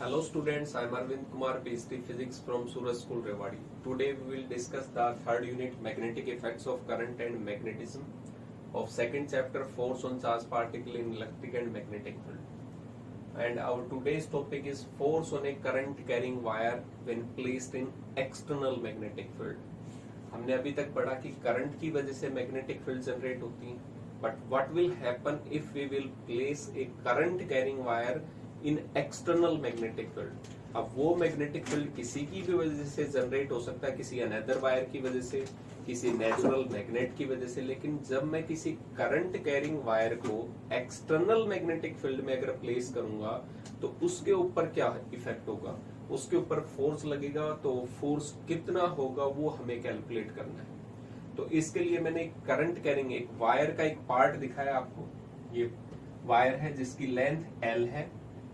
Hello students, I am Arvind Kumar, PhD Physics from Suraj School, Rewari. Today we will discuss the third unit magnetic effects of current and magnetism of second chapter force on charged particle in electric and magnetic field. And our today's topic is force on a current carrying wire when placed in external magnetic field. हमने अभी तक पढ़ा कि current की वजह से magnetic field generate होती है, but what will happen if we will place a current carrying wire in external magnetic field. अब वो मैग्नेटिक फील्ड किसी की भी वजह से जनरेट हो सकता है, किसी अनदर वायर की वजह से, किसी नेचुरल मैग्नेट की वजह से, लेकिन जब मैं किसी करंट कैरिंग वायर को एक्सटर्नल मैग्नेटिक फील्ड में अगर प्लेस करूंगा तो उसके ऊपर क्या इफेक्ट होगा, उसके ऊपर फोर्स लगेगा, तो फोर्स कितना होगा वो हमें कैलकुलेट करना है। तो इसके लिए मैंने करंट कैरिंग एक वायर का एक पार्ट दिखाया आपको। ये वायर है जिसकी लेंथ L है,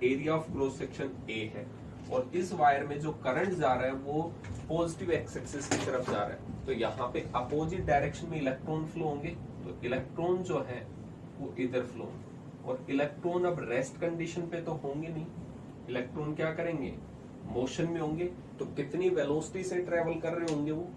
area of cross section A है, और इस वायर में जो करंट जा रहा है वो पॉजिटिव एक्स एक्सिस की तरफ जा रहा है। तो यहाँ पे अपोजिट डायरेक्शन में इलेक्ट्रॉन फ्लो होंगे, तो इलेक्ट्रॉन जो है वो इधर फ्लो होंगे, और इलेक्ट्रॉन अब रेस्ट कंडीशन पे तो होंगे नहीं, इलेक्ट्रॉन क्या करेंगे, मोशन में होंगे। तो कितनी वेलोसिटी से ट्रेवल कर रहे होंगे वो,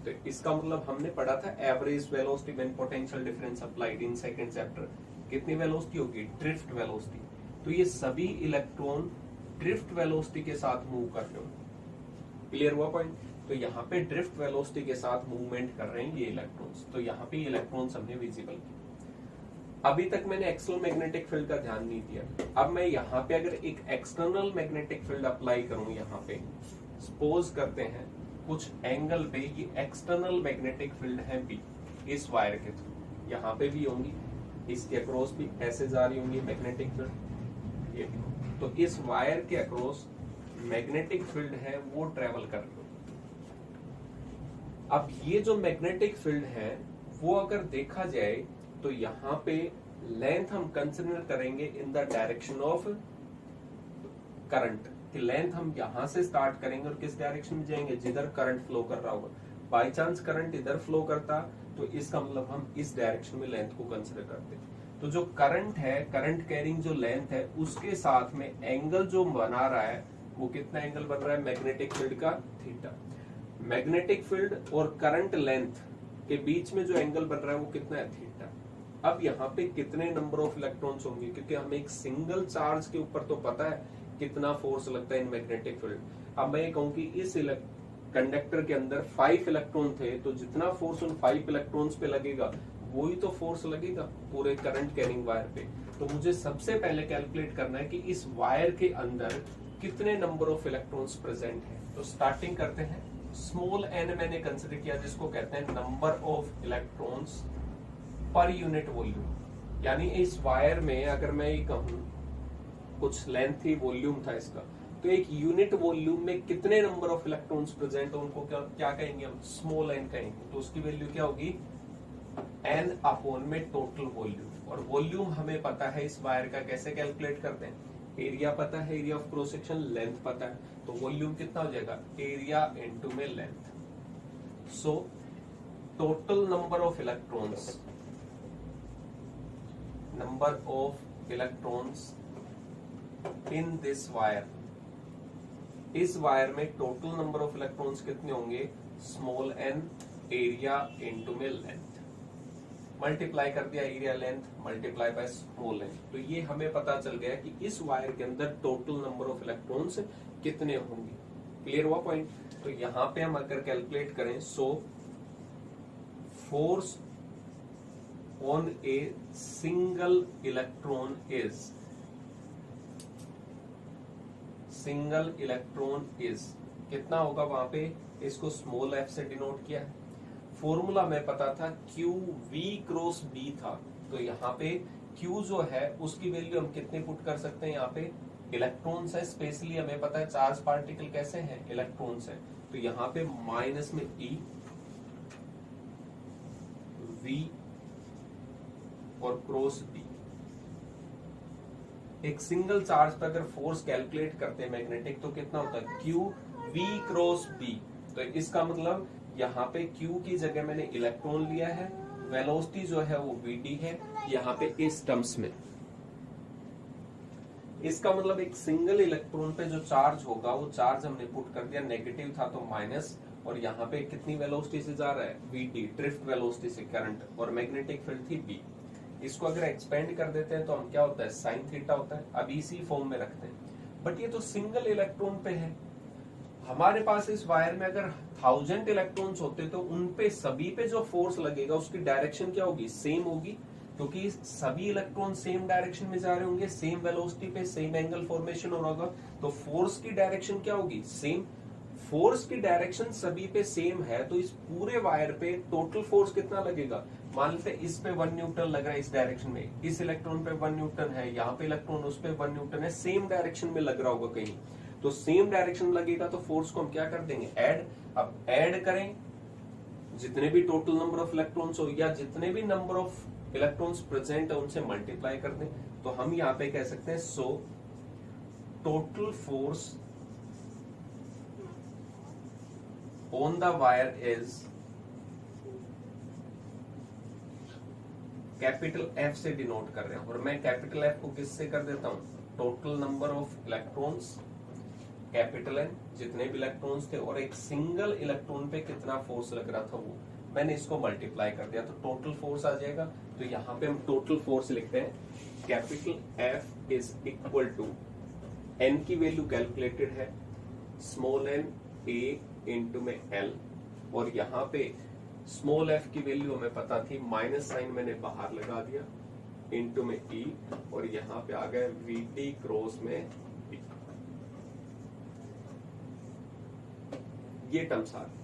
तो इसका मतलब हमने पढ़ा था average velocity when potential difference applied in second chapter. कितनी वेलोसिटी होगी, ड्रिफ्ट वेलोसिटी। तो ये सभी इलेक्ट्रॉन ड्रिफ्ट वेलोसिटी के साथ मूव कर रहे होंगे। क्लियर हुआ पॉइंट। तो यहाँ पे ड्रिफ्ट वेलोसिटी के साथ मूवमेंट कर रहे हैं ये इलेक्ट्रॉन्स। तो यहाँ पे इलेक्ट्रॉन्स हमने विजिबल किए। अभी तक मैंने एक्सटर्नल मैग्नेटिक फील्ड का ध्यान नहीं दिया। अब मैं यहाँ पे अगर एक एक्सटर्नल मैग्नेटिक फील्ड अप्लाई करूं, यहाँ पे सपोज करते हैं कुछ एंगल पे ये एक्सटर्नल मैग्नेटिक फील्ड है बी, इस वायर के थ्रू यहाँ पे भी होंगी, इसके अक्रॉस भी ऐसे जा रही होंगी मैग्नेटिक फील्ड, ये भी। तो इस वायर के अक्रॉस मैग्नेटिक फील्ड है वो ट्रेवल कर रही होगी। अब ये जो मैग्नेटिक फील्ड है वो अगर देखा जाए तो यहाँ पे लेंथ हम कंसिडर करेंगे in the direction of current, कि लेंथ हम यहां से स्टार्ट करेंगे और किस डायरेक्शन में जाएंगे, जिधर करंट फ्लो कर रहा होगा। बाय चांस करंट इधर फ्लो करता तो इसका मतलब हम इस डायरेक्शन में लेंथ को कंसिडर करते। तो जो करंट है, करंट कैरिंग जो लेंथ है, उसके साथ में एंगल जो बना रहा है वो कितना एंगल बन रहा है, मैग्नेटिक फील्ड का थीटा। मैग्नेटिक फील्ड और करंट लेंथ के बीच में जो एंगल बन रहा है वो कितना है, थीटा। अब यहाँ पे कितने नंबर ऑफ इलेक्ट्रॉन्स होंगे, क्योंकि हमें एक सिंगल चार्ज के ऊपर तो पता है कितना फोर्स लगता है इन मैग्नेटिक फील्ड। अब मैं ये कहूँ कि इस कंडक्टर के अंदर 5 इलेक्ट्रॉन थे, तो जितना फोर्स उन 5 इलेक्ट्रॉन्स पे लगेगा वही तो फोर्स लगेगा पूरे करंट कैरिंग वायर पे। तो मुझे सबसे पहले कैलकुलेट करना है कि इस वायर के अंदर कितने नंबर ऑफ इलेक्ट्रॉन्स प्रेजेंट है। तो स्टार्टिंग करते हैं, स्मॉल n मैंने कंसिडर किया, जिसको कहते हैं number of electrons per unit volume. यानी इस वायर में अगर मैं ये कहूं कुछ लेंथ थी, वॉल्यूम था इसका, तो एक यूनिट वॉल्यूम में कितने नंबर ऑफ इलेक्ट्रॉन्स प्रेजेंट है उनको क्या कहेंगे हम, स्मॉल n कहेंगे। तो उसकी वैल्यू क्या होगी, n अपॉन में टोटल वॉल्यूम। और वॉल्यूम हमें पता है इस वायर का, कैसे कैलकुलेट करते हैं, एरिया पता है, area of cross section, length पता है, तो वॉल्यूम कितना हो जाएगा, एरिया इनटू में length. So total number of electrons, number of electrons in this wire, इस वायर में टोटल नंबर ऑफ इलेक्ट्रॉन्स कितने होंगे, स्मॉल n एरिया इनटू में लेंथ, मल्टीप्लाई कर दिया area length multiply by small n। तो ये हमें पता चल गया कि इस वायर के अंदर टोटल नंबर ऑफ इलेक्ट्रॉन्स कितने होंगे। क्लियर हुआ पॉइंट। तो यहां पे हम अगर कैलकुलेट करें, so force on a single electron is, single electron is कितना होगा वहां पे, इसको स्मॉल f से डिनोट किया है। फॉर्मूला में पता था q v क्रॉस b था, तो यहाँ पे q जो है उसकी वैल्यू हम कितने पुट कर सकते हैं, यहाँ पे इलेक्ट्रॉन्स है, स्पेशली हमें पता है चार्ज पार्टिकल कैसे हैं, इलेक्ट्रॉन्स है। तो यहाँ पे माइनस में e v और क्रॉस बी। एक सिंगल चार्ज पर अगर फोर्स कैलकुलेट करते हैं मैग्नेटिक, तो कितना होता है, क्यू वी क्रॉस बी। तो इसका मतलब यहाँ पे क्यू की जगह मैंने इलेक्ट्रॉन लिया है, वेलोसिटी जो है वो वी डी है यहाँ पे इस टर्म्स में। इसका मतलब एक सिंगल इलेक्ट्रॉन पे जो चार्ज होगा वो चार्ज हमने पुट कर दिया, नेगेटिव था तो माइनस, और यहाँ पे कितनी वेलोसिटी से जा रहा है, वीटी, ड्रिफ्ट वेलोसिटी से करंट, और मैग्नेटिक फील्ड थी बी। इसको अगर एक्सपेंड कर देते हैं तो हम क्या होता है, साइन थीटा होता है। अब इसी फॉर्म में रखते हैं, बट ये तो सिंगल इलेक्ट्रॉन पे है। हमारे पास इस वायर में अगर 1000 इलेक्ट्रॉन्स होते तो उन पे सभी पे जो फोर्स लगेगा उसकी डायरेक्शन क्या होगी, सेम होगी, क्योंकि सभी इलेक्ट्रॉन सेम डायरेक्शन में जा रहे होंगे, सेम वेलोसिटी पे, सेम एंगल फॉर्मेशन हो रहा होगा, तो फोर्स की डायरेक्शन क्या होगी, सेम। फोर्स की डायरेक्शन सभी पे सेम है तो इस पूरे वायर पे टोटल फोर्स कितना लगेगा, मान लेते हैं इस पे 1 न्यूटन लग रहा है इस डायरेक्शन में, इस इलेक्ट्रॉन पे 1 न्यूटन है, यहाँ पे इलेक्ट्रॉन उस पे 1 न्यूटन है, सेम डायरेक्शन में लग रहा होगा कहीं, तो सेम डायरेक्शन लगेगा तो फोर्स को हम क्या कर देंगे, ऐड। अब ऐड करें जितने भी टोटल नंबर ऑफ इलेक्ट्रॉन्स हो या जितने भी नंबर ऑफ इलेक्ट्रॉन्स प्रेजेंट है उनसे मल्टीप्लाई कर दें, तो हम यहाँ पे कह सकते हैं so total force on the wire is, capital F से डिनोट कर रहे हैं, और मैं कैपिटल एफ को किससे कर देता हूं, total number of electrons, capital N जितने भी इलेक्ट्रॉन्स थे, और एक सिंगल इलेक्ट्रॉन पे कितना फोर्स लग रहा था वो मैंने इसको मल्टीप्लाई कर दिया तो टोटल फोर्स आ जाएगा। तो यहाँ पे हम टोटल फोर्स लिखते हैं, capital F is equal to, N की वैल्यू कैलकुलेटेड है, स्मॉल एन ए इंटू में एल, और यहाँ पे स्मॉल एफ की वैल्यू हमें पता थी, माइनस साइन मैंने बाहर लगा दिया, इंटू में ई, और यहाँ पे आ गया वी टी क्रॉस में ई। ये टर्म्स आ गए।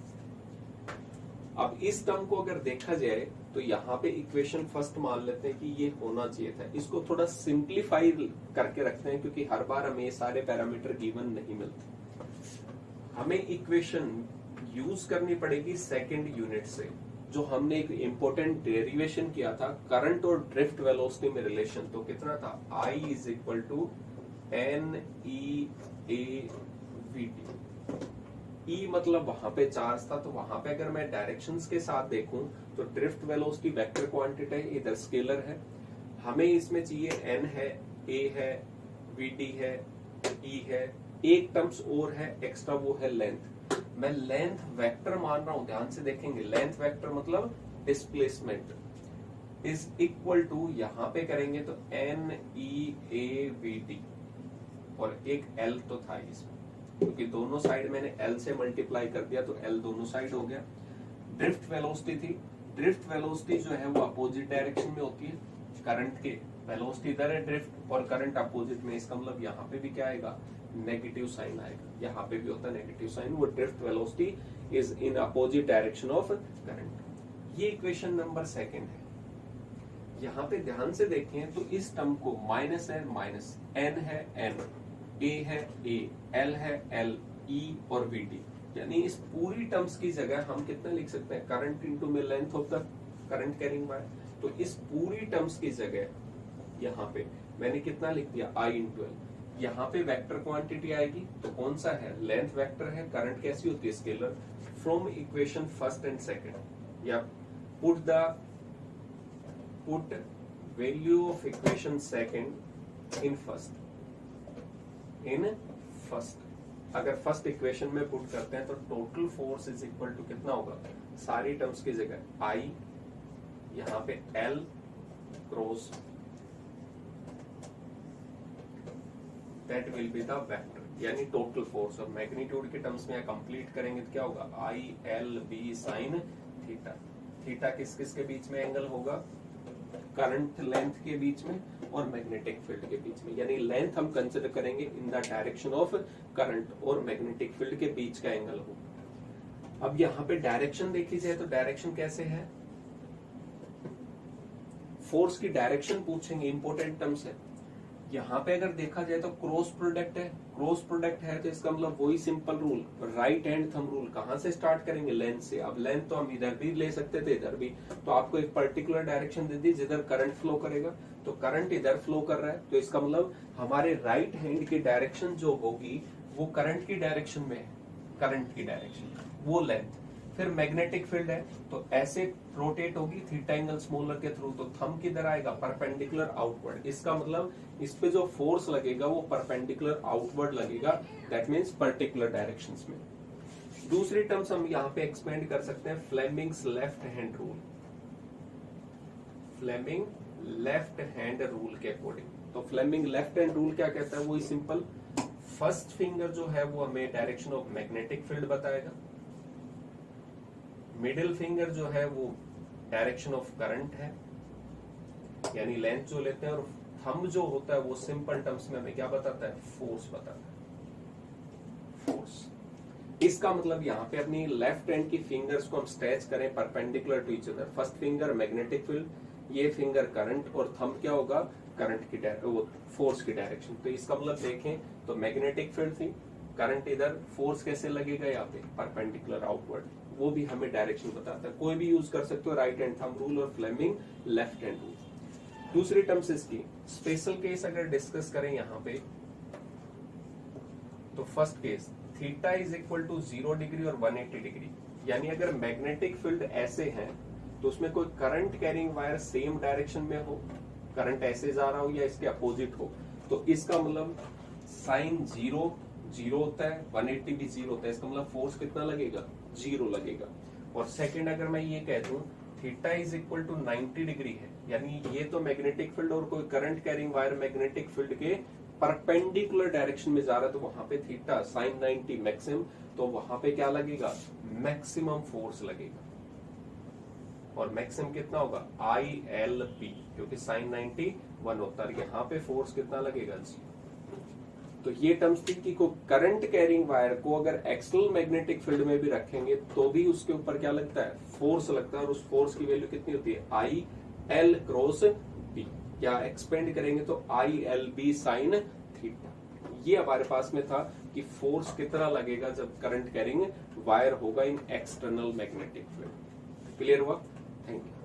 अब इस टर्म को अगर देखा जाए तो यहाँ पे इक्वेशन फर्स्ट मान लेते हैं कि ये होना चाहिए था, इसको थोड़ा सिंप्लीफाई करके रखते हैं क्योंकि हर बार हमें सारे पैरामीटर गिवन नहीं मिलते, हमें इक्वेशन यूज करनी पड़ेगी सेकंड यूनिट से, जो हमने एक इंपॉर्टेंट डेरिवेशन किया था करंट और ड्रिफ्ट वेलोसिटी में रिलेशन। तो कितना था, I is equal to n E A V t. E मतलब वहां पे चार्ज था, तो वहां पे अगर मैं डायरेक्शंस के साथ देखूं तो ड्रिफ्ट वेलोसिटी वेक्टर क्वांटिटी है, इधर स्केलर है, हमें इसमें चाहिए एन है, ए है, वी टी है, ई है, एक टर्म्स और है एक्स्ट्रा, वो है लेंथ। मैं लेंथ वेक्टर मान रहा हूं, ध्यान से देखेंगे, लेंथ वेक्टर मतलब डिस्प्लेसमेंट इज इक्वल टू, यहां पे करेंगे तो N E A V T, और एक एल तो था इसमें, क्योंकि दोनों साइड मैंने एल से मल्टीप्लाई कर दिया तो एल दोनों साइड हो गया। ड्रिफ्ट वेलोसिटी थी, ड्रिफ्ट वेलोसिटी जो है वो अपोजिट डायरेक्शन में होती है, करंट के वेलोसिटी इधर है ड्रिफ्ट और करंट अपोजिट में, इसका मतलब यहाँ पे भी क्या आएगा, नेगेटिव साइन आएगा, यहाँ पे भी होता है नेगेटिव साइन, वो drift velocity is in opposite direction of current. ये इक्वेशन नंबर सेकंड है। यहाँ पे ध्यान से देखें तो इस टर्म को माइनस है माइनस, एन है एन, ए है ए, एल है एल, ई और वी टी, यानी इस पूरी टर्म्स की जगह हम कितना लिख सकते हैं, करंट इनटू में length of the current carrying wire. तो इस पूरी टर्म्स की जगह यहाँ पे मैंने कितना लिख दिया, आई इंटू एल। यहाँ पे वेक्टर क्वांटिटी आएगी तो कौन सा है, लेंथ वेक्टर है, करंट कैसी होती है, scalar. From equation first and second, या put value of equation second in first, अगर फर्स्ट इक्वेशन में पुट करते हैं तो total force is equal to कितना होगा, सारी टर्म्स की जगह आई, यहाँ पे l cross, that will be the vector, यानी टोटल फोर्स। और मैग्नीट्यूड के टर्म्स में कंप्लीट करेंगे तो क्या होगा, I l B sine theta. Theta किस किस के बीच में एंगल होगा, करंट लेंथ के बीच में और मैग्नेटिक फील्ड के बीच में, यानी लेंथ हम कंसिडर करेंगे in the direction of current और मैग्नेटिक फील्ड के बीच का एंगल होगा। अब यहाँ पे डायरेक्शन देखी जाए तो डायरेक्शन कैसे है, फोर्स की डायरेक्शन पूछेंगे, इंपॉर्टेंट टर्म्स है। यहाँ पे अगर देखा जाए तो क्रॉस प्रोडक्ट है, क्रॉस प्रोडक्ट है तो इसका मतलब वही simple rule, right hand thumb rule. कहां से स्टार्ट करेंगे, लेंथ से। अब लेंथ तो हम इधर भी ले सकते थे इधर भी, तो आपको एक पर्टिकुलर डायरेक्शन दे दी जिधर करंट फ्लो करेगा, तो करंट इधर फ्लो कर रहा है तो इसका मतलब हमारे राइट हैंड की डायरेक्शन जो होगी वो करंट की डायरेक्शन में है, करंट की डायरेक्शन वो लेंथ। फिर मैग्नेटिक फील्ड है तो ऐसे रोटेट होगी थीटा एंगल स्मॉलर के थ्रू, तो थंब किधर आएगा, परपेंडिकुलर आउटवर्ड। इसका मतलब इस पे जो फोर्स लगेगा वो परपेंडिकुलर आउटवर्ड लगेगा, दैट मीन्स पर्टिकुलर डायरेक्शंस में। दूसरी टर्म्स हम यहाँ पे एक्सपेंड कर सकते हैं, Fleming's left hand rule. Fleming left hand rule के अकॉर्डिंग, तो फ्लेमिंग लेफ्ट हैंड रूल क्या कहता है, वो सिंपल, फर्स्ट फिंगर जो है वो हमें डायरेक्शन ऑफ मैग्नेटिक फील्ड बताएगा, मिडिल फिंगर जो है वो डायरेक्शन ऑफ करंट है यानी लेंथ जो लेते हैं, और थंब जो होता है वो सिंपल टर्म्स में हमें क्या बताता है, फोर्स बताता है, फोर्स। इसका मतलब यहाँ पे अपनी लेफ्ट हैंड की फिंगर्स को हम स्ट्रेच करें perpendicular to each other, first finger magnetic field, ये फिंगर करंट, और थंब क्या होगा, करंट की वो फोर्स की डायरेक्शन। तो इसका मतलब देखें तो मैग्नेटिक फील्ड थी, करंट इधर, फोर्स कैसे लगेगा यहाँ पे, परपेंडिकुलर आउटवर्ड, वो भी हमें डायरेक्शन बताता है। कोई भी यूज कर सकते हो, राइट हैंड थंब रूल और फ्लेमिंग लेफ्ट हैंड रूल। दूसरी टर्म्स इसकी स्पेशल केस अगर डिस्कस करें यहाँ पे, तो first case theta is equal to 0 degree और 180 डिग्री, यानी अगर मैग्नेटिक फील्ड ऐसे हैं तो उसमें कोई current carrying wire same direction में हो, करंट ऐसे जा रहा हो या इसके अपोजिट हो, तो इसका मतलब साइन 0 0 होता है, 180 भी 0 होता है, इसका मतलब फोर्स कितना लगेगा, 0 लगेगा। और सेकंड अगर मैं ये कह दूं theta is equal to 90 degree है, यानी ये तो मैग्नेटिक फील्ड और कोई current carrying wire magnetic field के परपेंडिकुलर डायरेक्शन में जा रहा है, तो वहां पे थीटा साइन 90 मैक्सिमम, तो वहां पे क्या लगेगा, मैक्सिमम फोर्स लगेगा। और मैक्सिमम कितना होगा, ILP, क्योंकि साइन 90 1 होता है, यहाँ पे फोर्स कितना लगेगा, 0। तो ये टर्म्स थी कि को करंट कैरिंग वायर को अगर एक्सटर्नल मैग्नेटिक फील्ड में भी रखेंगे तो भी उसके ऊपर क्या लगता है, फोर्स लगता है, और उस फोर्स की वैल्यू कितनी होती है, IL क्रॉस B, या एक्सपेंड करेंगे तो ILB साइन थीटा। ये हमारे पास में था कि फोर्स कितना लगेगा जब करंट कैरिंग वायर होगा in external magnetic field. Clear हुआ? Thank you.